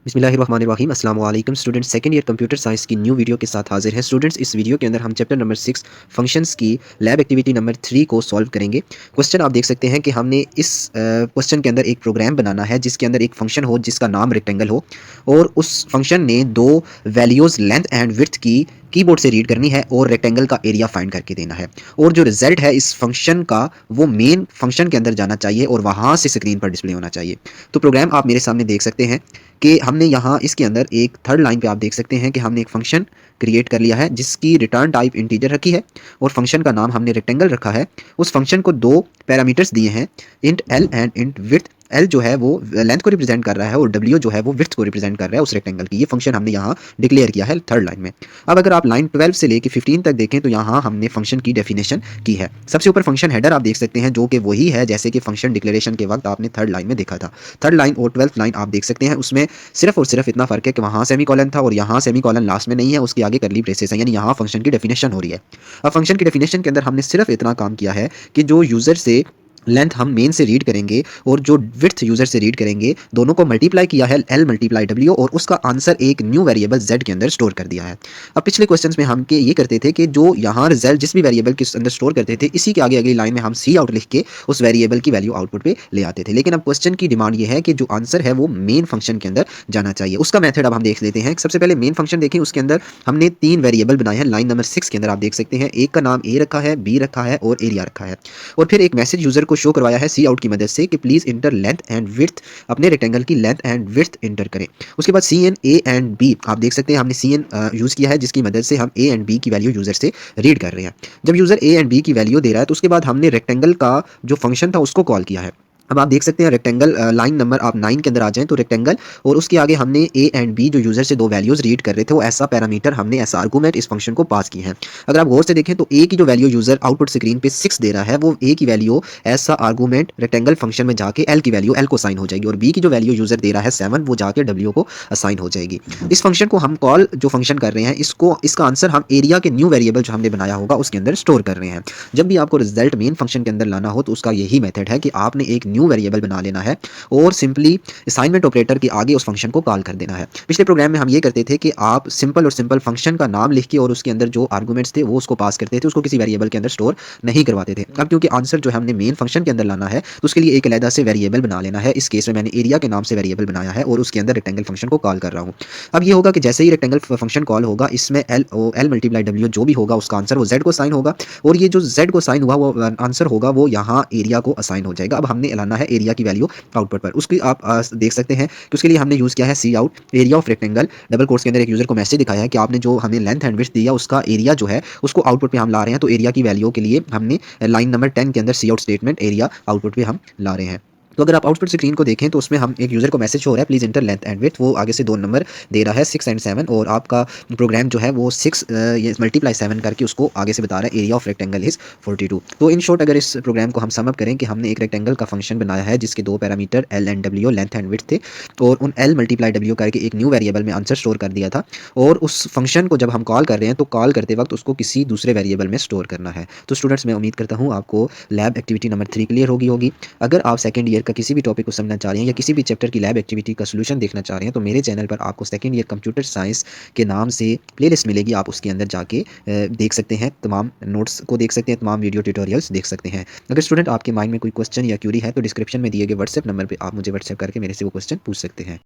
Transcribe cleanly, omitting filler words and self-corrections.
बिस्मिल्लाहिर्रहमानिर्रहीम अस्सलाम वालेकुम students. Second year computer science की न्यू वीडियो के साथ हाजिर हैं स्टूडेंट्स। इस वीडियो के अंदर हम चैप्टर नंबर 6 फंक्शंस की लैब एक्टिविटी नंबर 3 को सॉल्व करेंगे। क्वेश्चन आप देख सकते हैं कि हमने इस क्वेश्चन के अंदर एक प्रोग्राम बनाना है जिसके अंदर एक फंक्शन हो जिसका नाम रेक्टेंगल हो और उस फंक्शन ने दो वैल्यूज़ लेंथ एंड विड्थ की कीबोर्ड से रीड करनी है और रेक्टेंगल का एरिया फाइंड करके देना है। और जो रिजल्ट है इस फंक्शन का वो मेन फंक्शन के अंदर जाना चाहिए और वहाँ से स्क्रीन पर डिस्प्ले होना चाहिए। तो प्रोग्राम आप मेरे सामने देख सकते हैं कि हमने यहाँ इसके अंदर एक थर्ड लाइन पे आप देख सकते हैं कि हमने एक फंक्शन क्रिएट कर लिया है जिसकी रिटर्न टाइप इंटीजर रखी है और फंक्शन का नाम हमने रेक्टेंगल रखा है। उस फंक्शन को दो पैरामीटर्स दिए हैं, int L and int width. L जो है वो लेंथ को रिप्रेजेंट कर रहा है और डब्ल्यू जो है वो विड्थ को रिप्रेजेंट कर रहा है उस रेक्टेंगल की। ये फंक्शन हमने यहाँ डिक्लेयर किया है थर्ड लाइन में। अब अगर आप लाइन 12 से लेकर 15 तक देखें तो यहाँ हमने फंक्शन की डेफिनेशन की है। सबसे ऊपर फंक्शन हेडर आप देख सकते हैं जो कि वही है जैसे कि फंक्शन डिक्लेरेशन के वक्त आपने थर्ड लाइन में देखा था। थर्ड लाइन और 12th लाइन आप देख सकते हैं, उसमें सिर्फ और सिर्फ इतना फ़र्क है कि वहाँ सेमीकोलन था और यहाँ सेमीकोलन लास्ट में नहीं है, उसके आगे करली ब्रेसेस है, यानी यहाँ फंक्शन की डेफिनेशन हो रही है। अब फंक्शन की डेफिनेशन के अंदर हमने सिर्फ इतना काम किया है कि जो यूज़र से लेंथ हम मेन से रीड करेंगे और जो विड्थ यूज़र से रीड करेंगे दोनों को मल्टीप्लाई किया है एल मल्टीप्लाई डब्ल्यू और उसका आंसर एक न्यू वेरिएबल जेड के अंदर स्टोर कर दिया है। अब पिछले क्वेश्चंस में हम के ये करते थे कि जो यहाँ रिजल्ट जिस भी वेरिएबल के अंदर स्टोर करते थे इसी के आगे अगली लाइन में हम सी आउट लिख के उस वेरिएबल की वैल्यू आउटपुट पे ले आते थे। लेकिन अब क्वेश्चन की डिमांड ये है कि जो आंसर है वो मेन फंक्शन के अंदर जाना चाहिए। उसका मेथड अब हम देख लेते हैं। सबसे पहले मेन फंक्शन देखें, उसके अंदर हमने तीन वेरिएबल बनाए हैं। लाइन नंबर 6 के अंदर आप देख सकते हैं एक का नाम ए रखा है, बी रखा है और एरिया रखा है। और फिर एक मैसेज यूजर को शो करवाया है सी आउट की मदद से कि please enter length and width, अपने रेक्टेंगल की लेंथ एंड विड्थ इंटर करें। उसके बाद C N A and B आप देख सकते हैं हमने सी एन यूज़ किया है जिसकी मदद से हम ए एंड बी की वैल्यू यूजर से रीड कर रहे हैं। जब यूजर ए एंड बी की वैल्यू दे रहा है तो उसके बाद हमने रेक्टेंगल का जो फंक्शन था उसको कॉल किया है। अब आप देख सकते हैं रेक्टेंगल लाइन नंबर आप 9 के अंदर आ जाएं तो रेक्टेंगल और उसके आगे हमने ए एंड बी जो यूजर से दो वैल्यूज रीड कर रहे थे वो ऐसा पैरामीटर हमने ऐसा आर्गूमेंट इस फंक्शन को पास की है। अगर आप गौर से देखें तो ए की जो वैल्यू यूजर आउटपुट स्क्रीन पे 6 दे रहा है वो ए की वैल्यू ऐसा आर्गूमेंट रेक्टेंगल फंक्शन में जाके एल की वैल्यू एल को असाइन हो जाएगी और बी की जो वैल्यू यूजर दे रहा है 7 वो जाके डब्ल्यू को असाइन हो जाएगी। इस फंक्शन को हम कॉल जो फंक्शन कर रहे हैं इसको इसका आंसर हम एरिया के न्यू वेरिएबल जो हमने बनाया होगा उसके अंदर स्टोर कर रहे हैं। जब भी आपको रिजल्ट मेन फंक्शन के अंदर लाना हो तो उसका यही मेथड है कि आपने एक न्यू वेरिएबल बना लेना है और सिंपली असाइनमेंट ऑपरेटर के आगे उस फंक्शन को कॉल कर देना है। पिछले प्रोग्राम में हम ये करते थे कि आप सिंपल और सिंपल फंक्शन का नाम लिख के और उसके अंदर जो आर्गुमेंट्स थे वो उसको पास करते थे, उसको किसी वेरिएबल के अंदर स्टोर नहीं करवाते थे। अब क्योंकि आंसर जो है हमने मेन फंक्शन के अंदर लाना है तो उसके लिए एक अलग से वेरिएबल बना लेना है। इस केस में मैंने एरिया के नाम से वेरिएबल बनाया है और उसके अंदर रेक्टेंगल फंक्शन को कॉल कर रहा हूँ। अब ये होगा कि जैसे ही रेक्टेंगल फंक्शन कॉल होगा इसमें एल मल्टीप्लाई डब्ल्यू जो भी होगा उसका आंसर वो जेड को साइन होगा और ये जो जेड को साइन हुआ वो आंसर होगा वो यहाँ एरिया को असाइन हो जाएगा। अब हमने लाना है एरिया की वैल्यू आउटपुट पर। उसकी आप देख सकते हैं कि उसके लिए हमने यूज़ किया है see out area of rectangle. Double course के अंदर एक यूज़र को मैसेज दिखाया है कि आपने जो हमें लेंथ एंड विड्थ दिया उसका एरिया जो है उसको आउटपुट पे हम ला रहे हैं। तो एरिया की वैल्यू के लिए हमने लाइन नंबर 10 के अंदर सी आउट स्टेटमेंट एरिया आउटपुट पे हम ला रहे हैं। तो अगर आप आउटपुट स्क्रीन को देखें तो उसमें हम एक यूज़र को मैसेज हो रहा है please inter length and width, वो आगे से दो नंबर दे रहा है 6 एंड 7 और आपका प्रोग्राम जो है वो 6 ये मल्टीप्लाई 7 करके उसको आगे से बता रहा है एरिया ऑफ रेक्टेंगल इज़ 42। तो इन शॉर्ट अगर इस प्रोग्राम को हम सम अप करें कि हमने एक रेक्टेंगल का फंक्शन बनाया है जिसके दो parameter L and W length and width थे और उन एल मल्टीप्लाई डब्ल्यू करके एक न्यू वेरिएबल में आंसर स्टोर कर दिया था और उस फंक्शन को जब हम कॉल कर रहे हैं तो कॉल करते वक्त उसको किसी दूसरे वेरिएबल में स्टोर करना है। तो स्टूडेंट्स मैं उम्मीद करता हूँ आपको लैब एक्टिविटी नंबर 3 क्लियर होगी। अगर आप सेकंड ईयर का किसी भी टॉपिक को समझना चाह रहे हैं या किसी भी चैप्टर की लैब एक्टिविटी का सॉल्यूशन देखना चाह रहे हैं तो मेरे चैनल पर आपको सेकंड ईयर कंप्यूटर साइंस के नाम से प्लेलिस्ट मिलेगी, आप उसके अंदर जाके देख सकते हैं, तमाम नोट्स को देख सकते हैं, तमाम वीडियो ट्यूटोरियल्स देख सकते हैं। अगर स्टूडेंट आपके माइंड में कोई क्वेश्चन या क्यूरी है तो डिस्क्रिप्शन में दिए गए व्हाट्सएप नंबर पर आप मुझे व्हाट्सएप करके मेरे से वो क्वेश्चन पूछ सकते हैं।